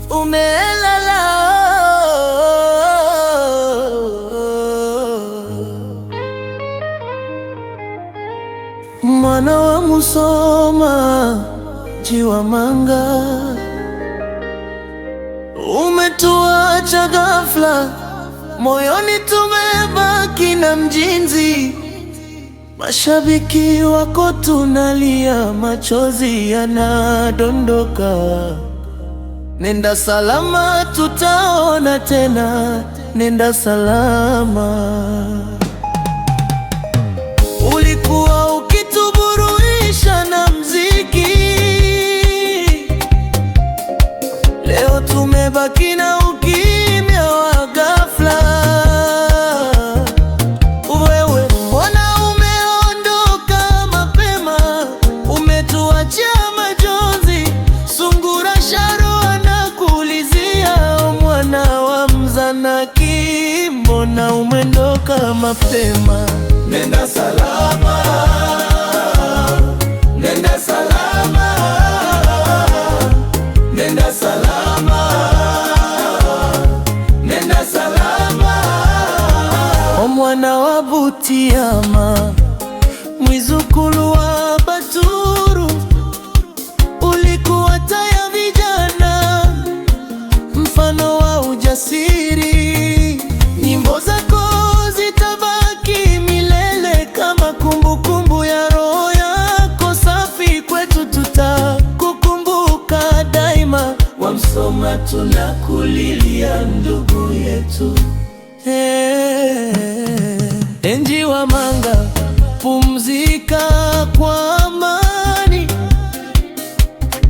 Umelala mwana wa Musoma, Jiwa Manga, umetuacha ghafla, moyoni tumebaki na mjinzi. Mashabiki wako tunalia, machozi yanadondoka. Nenda salama, tutaona tena, nenda salama. Ulikuwa ukituburuisha na mziki, leo tumebaki na ukimya wa ghafla. Wewe mbona umeondoka mapema, umetuachia majonzi. Sungura Sharo anakuulizia, mwana wa Mzanaki, mbona umeondoka mapema? Nenda salama, nenda salama, nenda salama, nenda salama. Omwana wa Butiama, mwizukulu wa Baturu, ulikuwa taya vijana, mfano wa ujasiri. Nyimbo zako zitabaki milele kama kumbukumbu ya roho yako safi. Kwetu tutakukumbuka daima. Wa Msoma tunakulilia ndugu yetu. Jiwa Manga, pumzika kwa amani.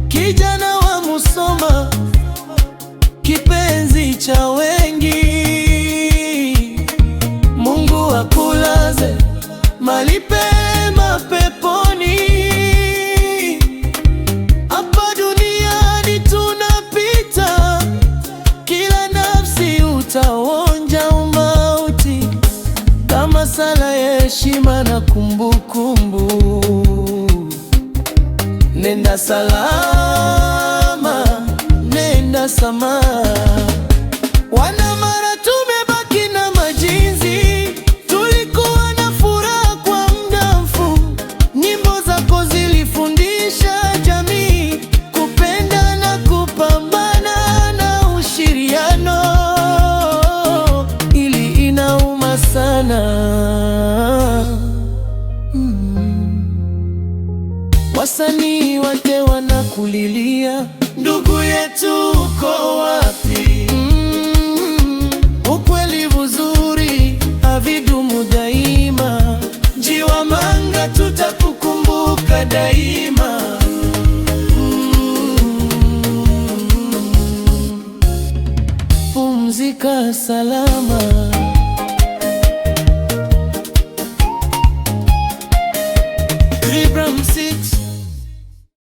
Kijana wa Musoma, kipenzi cha wengi. Mungu akulaze mahali pema peponi. Hapa duniani tunapita, kila nafsi utaonja umauti. Kama sala ya heshima na kumbukumbu, nenda salama, nenda sama. Wanamara tumebaki na majinzi, tulikuwa na furaha kwa muda mfupi. Nyimbo zako zilifundisha jamii kupenda na kupambana na ushiriano. Ili inauma sana. Wasanii wote wanakulilia, ndugu yetu uko wapi? Ukweli vizuri havidumu daima. Jiwa Manga, tutakukumbuka daima. Pumzika salama.